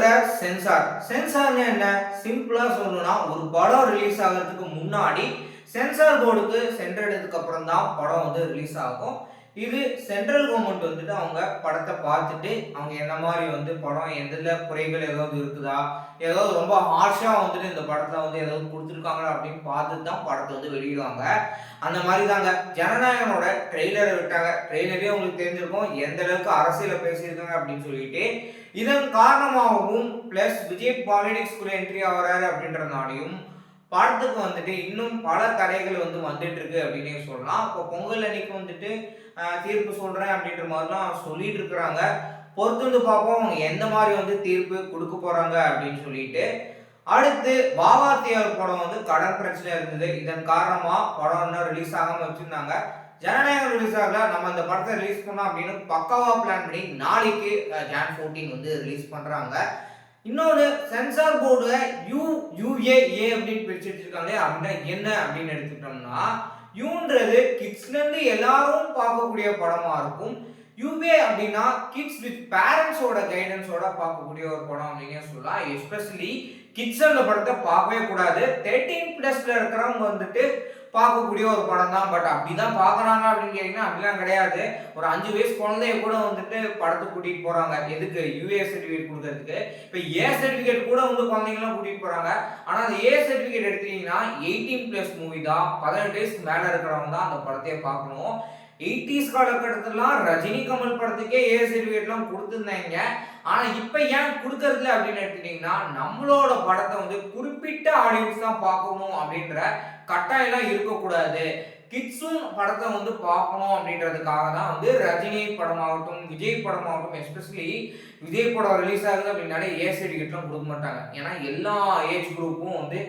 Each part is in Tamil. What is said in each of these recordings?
படத்தோட சென்சார்னா என்ன? சிம்பிளா சொல்லணும்னா ஒரு படம் ரிலீஸ் ஆகுறதுக்கு முன்னாடி சென்சார் போர்டுக்கு சென்றடைந்ததுக்கு அப்புறம் தான் படம் வந்து ரிலீஸ் ஆகும். இது சென்ட்ரல் கவர்மெண்ட் வந்துட்டு அவங்க படத்தை பார்த்துட்டு அவங்க என்ன மாதிரி வந்து படம் எதுல குறைகள் ஏதாவது இருக்குதா, ஏதாவது ரொம்ப ஹார்ஷா வந்துட்டு இந்த படத்தை வந்து ஏதாவது கொடுத்துருக்காங்களா அப்படின்னு பார்த்துட்டு தான் படத்தை வந்து வெளியிடுவாங்க. அந்த மாதிரி தாங்க ஜனநாயகனோட ட்ரெய்லரை விட்டாங்க. ட்ரெய்லரே உங்களுக்கு தெரிஞ்சிருக்கும் எந்த அளவுக்கு அரசியலை பேசியிருக்காங்க அப்படின்னு சொல்லிட்டு. இதன் காரணமாகவும் பிளஸ் விஜய் பாலிடிக்ஸ்குள்ள என்ட்ரி ஆகிறாரு அப்படின்றதுனாலையும் படத்துக்கு வந்துட்டு இன்னும் பல தடைகள் வந்து வந்துட்டு இருக்கு அப்படின்னே சொல்லலாம். இப்போ பொங்கல் அன்னைக்கு வந்துட்டு தீர்ப்பு சொல்றேன் அப்படின்ற மாதிரிலாம் சொல்லிட்டு இருக்கிறாங்க. பொறுத்து வந்து பார்ப்போம் அவங்க எந்த மாதிரி வந்து தீர்ப்பு கொடுக்க போறாங்க அப்படின்னு சொல்லிட்டு. அடுத்து வாவாத்தியார் படம் வந்து கடன் பிரச்சனை இருந்தது. இதன் காரணமா படம் இன்னும் ரிலீஸ் ஆகாம வச்சிருந்தாங்க. ஜனநாயகம் ரிலீஸ் ஆகல, நம்ம இந்த படத்தை ரிலீஸ் பண்ணோம் அப்படின்னு பக்காவா பிளான் பண்ணி நாளைக்கு Jan 14 வந்து ரிலீஸ் பண்றாங்க. இன்னொரு சென்சார் போர்டுல UAA அப்படின்னு பிரிச்சு வச்சிருக்காங்க. அப்படின்னா என்ன அப்படின்னு எடுத்துக்கிட்டோம்னா, யூன்றது கிட்ஸ்ல இருந்து எல்லாரும் பார்க்கக்கூடிய படமா இருக்கும். யூஏ அப்படின்னா கிட்ஸ் வித் பேரண்ட்ஸோட கைடன்ஸோட பார்க்கக்கூடிய ஒரு படம் அப்படின்னு சொல்லலாம். எஸ்பெஷலி கிட்ஸ் அந்த படத்தை பார்க்கவே கூடாது. 13+ இருக்கிறவங்க வந்துட்டு பார்க்கக்கூடிய ஒரு படம் தான். பட் அப்படிதான் பார்க்குறாங்க அப்படின்னு கேட்டிங்கன்னா அப்படிலாம் கிடையாது. ஒரு 5 வயசு குழந்தைய கூட வந்துட்டு படத்துக்கு கூட்டிகிட்டு போகிறாங்க. எதுக்கு? யூஏ சர்டிஃபிகேட் கொடுக்கறதுக்கு. இப்போ ஏ சர்டிஃபிகேட் கூட வந்து குழந்தைங்களாம் கூட்டிகிட்டு போகிறாங்க. ஆனால் அந்த ஏ சர்டிஃபிகேட் எடுத்தீங்கன்னா 18+ மூவி தான். 18 வயசுக்கு மேலே இருக்கிறவங்க தான் அந்த படத்தையே பார்க்கணும். 80s காலகட்டத்திலாம் ரஜினி கமல் படத்துக்கே ஏ சர்டிஃபிகேட்லாம் கொடுத்துருந்தாங்க. ஆனால் இப்போ ஏன் கொடுக்கறதில்ல அப்படின்னு எடுத்துட்டீங்கன்னா, நம்மளோட படத்தை வந்து குறிப்பிட்ட ஆடியன்ஸ் தான் பார்க்கணும் அப்படின்ற கட்டாயம்லாம் இருக்கக்கூடாது. கிட்ஸும் படத்தை வந்து பார்க்கணும் அப்படின்றதுக்காக தான் வந்து ரஜினி படமாகட்டும், விஜய் படமாகட்டும், எஸ்பெஷலி விஜய் படம் ரிலீஸ் ஆகுது அப்படின்னாலே ஏ சர்டிஃபிகேட்லாம் கொடுக்க மாட்டாங்க. ஏன்னா எல்லா ஏஜ் குரூப்பும் வந்து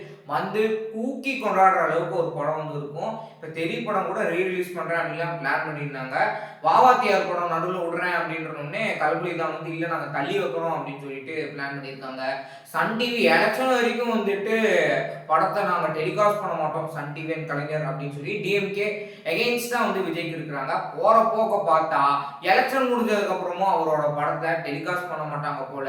தூக்கி கொண்டாடுற அளவுக்கு ஒரு படம் வந்து இருக்கும். இப்போ தெரி படம் கூட ரிலீஸ் பண்ணுறேன் அப்படின்லாம் பிளான் பண்ணியிருந்தாங்க. வாவாத்தியார் படம் நடுவில் விடுறேன் அப்படின்றனே கல்புலி தான் வந்து இல்லை நாங்கள் தள்ளி வைக்கிறோம் அப்படின்னு சொல்லிட்டு பிளான் பண்ணியிருக்காங்க. சன் டிவி எலெக்ஷன் வரைக்கும் வந்துட்டு படத்தை நாங்கள் டெலிகாஸ்ட் பண்ண மாட்டோம் சன் டிவி அண்ட் கலைஞர் அப்படின்னு சொல்லி டிஎம்கே எகெயின்ஸ்டா வந்து விஜய்க்கு இருக்கிறாங்க. போற போக்க பார்த்தா எலெக்ஷன் முடிஞ்சதுக்கு அப்புறமும் அவரோட படத்தை டெலிகாஸ்ட் பண்ண மாட்டாங்க போல.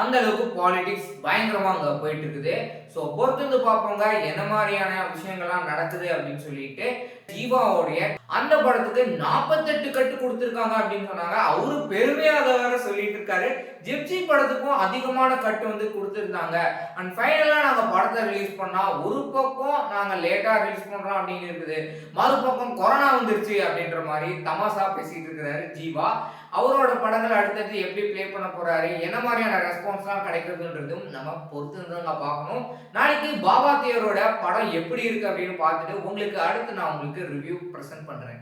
அந்த அளவுக்கு பாலிடிக்ஸ் பயங்கரமா அங்க போயிட்டு இருக்குது. ஸோ பொறுத்து பார்ப்போங்க என்ன மாதிரியான விஷயங்கள்லாம் நடக்குது அப்படின்னு சொல்லிட்டு. ஜீவாவுடைய அந்த படத்துக்கு 48 கட்டு கொடுத்துருக்காங்க அப்படின்னு சொன்னாங்க. அவரு பெருமையாக வேற சொல்லிட்டு இருக்காரு. ஜிப்சி படத்துக்கும் அதிகமான கட்டு வந்து கொடுத்துருந்தாங்க. அண்ட் ஃபைனலா நாங்க படத்தை ரிலீஸ் பண்ணா ஒரு பக்கம் நாங்க லேட்டா ரிலீஸ் பண்றோம் அப்படின்னு இருக்குது, மறுபக்கம் கொரோனா வந்துருச்சு அப்படின்ற மாதிரி தமாசா பேசிட்டு இருக்கிறாரு ஜீவா. அவரோட படங்கள் அடுத்தது எப்படி பிளே பண்ண போறாரு, என்ன மாதிரியான ரெஸ்பான்ஸ்லாம் கிடைக்குதுன்றதும் நம்ம பொறுத்து தான் பார்க்கணும். நாளைக்கு பாபா தியோரோட படம் எப்படி இருக்கு அப்படின்னு பார்த்துட்டு உங்களுக்கு அடுத்து நான் உங்களுக்கு ரிவ்யூ ப்ரெசென்ட் பண்றேன்.